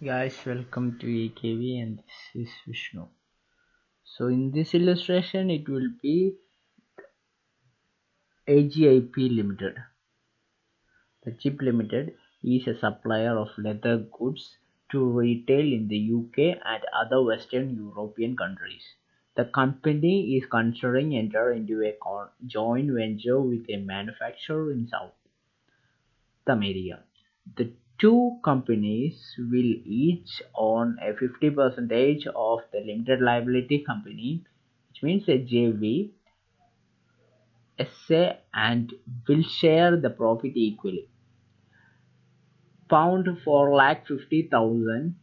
Guys, welcome to EIKV and this is Vishnu. So in this illustration it will be AGIP Limited. The chip limited is a supplier of leather goods to retail in the UK and other Western European countries. The company is considering enter into a joint venture with a manufacturer in South America. The two companies will each own a 50% of the limited liability company, which means a JV, SA, and will share the profit equally. Pound 4,50,000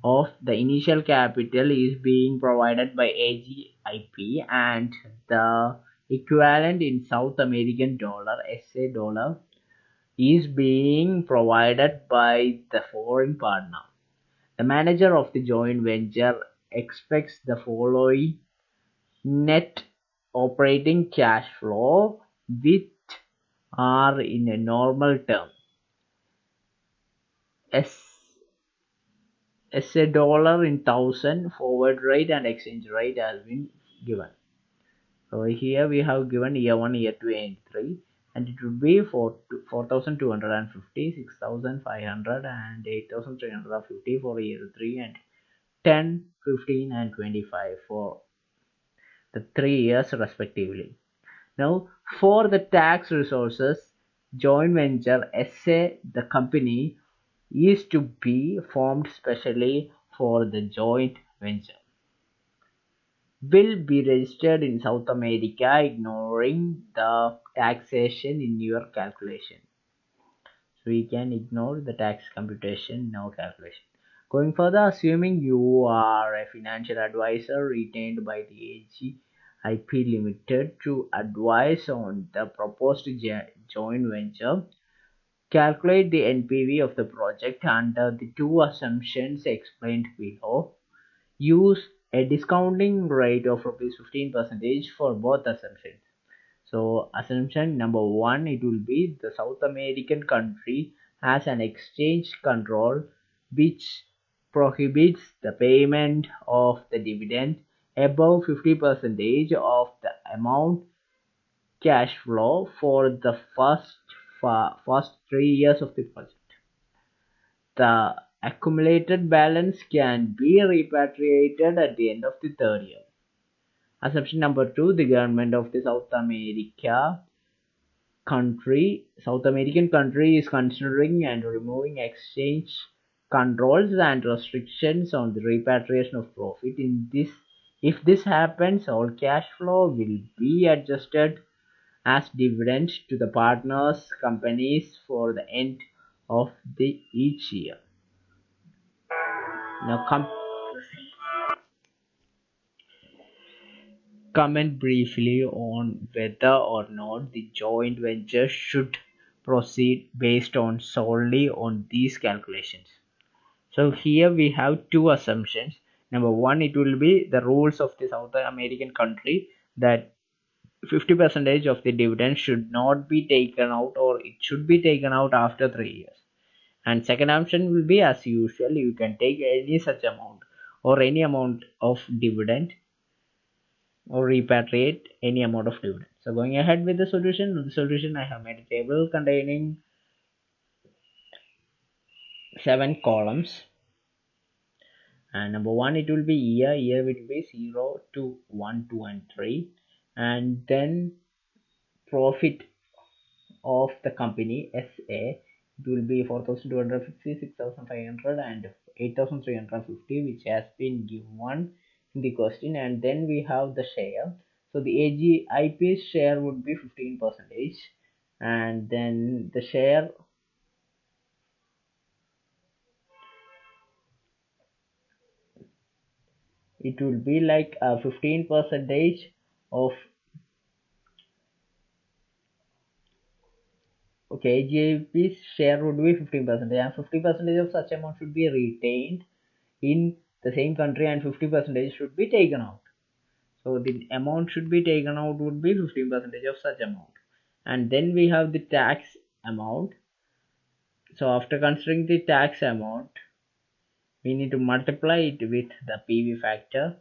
of the initial capital is being provided by AGIP, and the equivalent in South American dollar, SA dollar, is being provided by the foreign partner. The manager of the joint venture expects the following net operating cash flow, which are in a normal term. As a dollar in thousand, forward rate and exchange rate has been given. So here we have given year 1, year 2, and 3, and it would be 4,250, 6,500, and 8,350 for year 3, and 10, 15, and 25 for the 3 years respectively. Now, for the tax resources, joint venture SA, the company is to be formed specially for the joint venture, will be registered in South America, ignoring the taxation in your calculation. So we can ignore the tax computation in our calculation. Going further, assuming you are a financial advisor retained by the AGIP Limited to advise on the proposed joint venture, calculate the NPV of the project under the two assumptions explained below. Use a discounting rate of ₹15% for both assumptions. So assumption number 1, it will be the South American country has an exchange control which prohibits the payment of the dividend above 50% of the amount cash flow for the first 3 years of the project. The accumulated balance can be repatriated at the end of the 3rd year. Assumption number 2, the government of the South American country is considering and removing exchange controls and restrictions on the repatriation of profit. If this happens, all cash flow will be adjusted as dividends to the partners companies for the end of each year. Now comment briefly on whether or not the joint venture should proceed based on solely on these calculations. So here we have two assumptions. Number 1, it will be the rules of the South American country that 50% of the dividend should not be taken out, or it should be taken out after 3 years. And second option will be, as usual, you can take any such amount or any amount of dividend or repatriate any amount of dividend. So going ahead with the solution, I have made a table containing 7 columns. And number 1, it will be year will be 0 to 1, 2, and 3, and then profit of the company SA, it will be 4,250, 6,500, and 8,350, which has been given in the question. And then we have the share. So the AGIP's share would be 15%, and then the share it will be like 15% of AGIP's share would be 15%, and 50% of such amount should be retained in the same country, and 50% should be taken out. So the amount should be taken out would be 15% of such amount. And then we have the tax amount. So after considering the tax amount, we need to multiply it with the PV factor,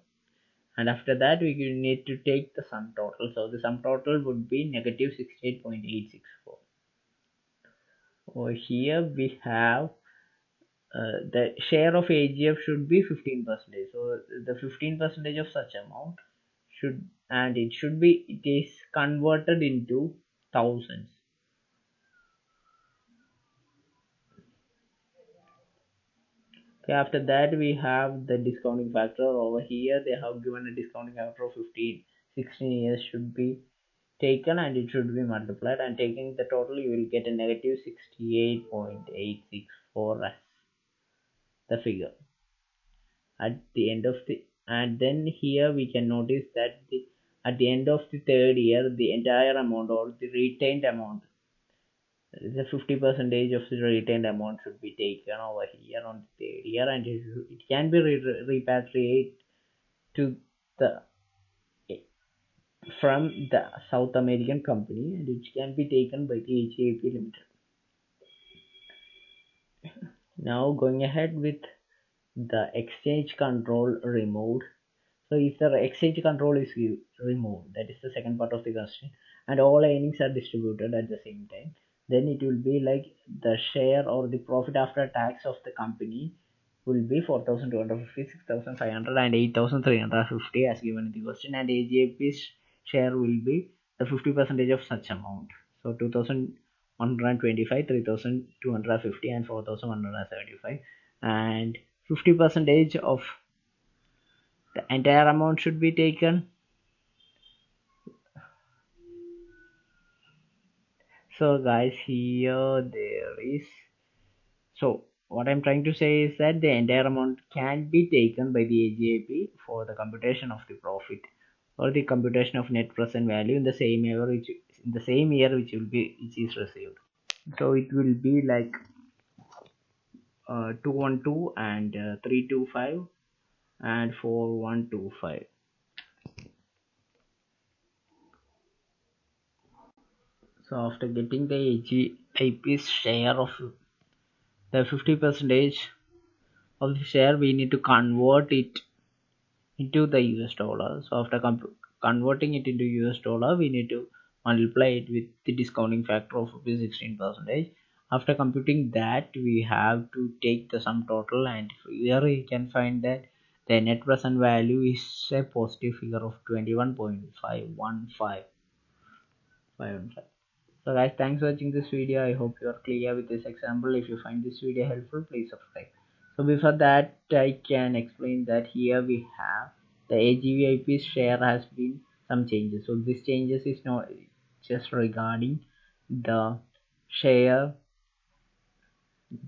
and after that we need to take the sum total. So the sum total would be negative 68.864. Over here we have the share of AGF should be 15%. So the 15% of such amount should, and it is converted into thousands. Okay, after that we have the discounting factor. Over here they have given a discounting factor of 15. 16 years should be taken and it should be multiplied, and taking the total you will get a negative 68.864 as the figure at the end of the, and then here we can notice that at the end of the third year the entire amount or the retained amount, the 50% of the retained amount should be taken over here on the third year, and it can be repatriated to the from the South American company, and it can be taken by the HAP Limited. Now going ahead with the exchange control removed. So if the exchange control is removed, that is the second part of the question, and all earnings are distributed at the same time, then it will be like the share or the profit after tax of the company will be 4,250, 6,500 and 8,350 as given in the question, and AGAP's share will be the 50% of such amount. So 2,125, 3,250 and 4,175, and 50% of the entire amount should be taken. So guys, here there is, so what I'm trying to say is that the entire amount can be taken by the AGAP for the computation of the profit or the computation of net present value in the same year which is received. So it will be like 212 and 325 and 4125. So after getting the AGAP's share of the 50% of the share, we need to convert it into the US dollar. So after converting it into US dollar, we need to multiply it with the discounting factor of 16%. After computing that, we have to take the sum total, and here we can find that the net present value is a positive figure of 21.515. So guys, thanks for watching this video. I hope you are clear with this example. If you find this video helpful, please subscribe. So before that, I can explain that here we have the AGVIP share has been some changes. So this changes is not just regarding the share,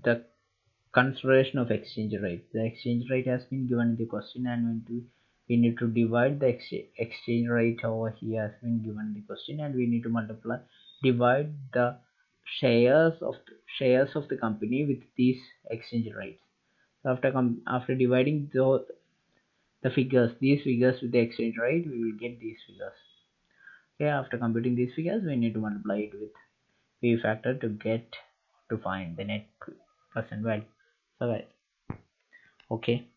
the consideration of exchange rate. The exchange rate has been given in the question, and we need to divide the exchange rate over here has been given in the question, and we need to divide the shares of the company with these exchange rates. So after dividing the figures, these figures with the exchange rate, we will get these figures. Okay, after computing these figures, we need to multiply it with P factor to find the net present value. So okay.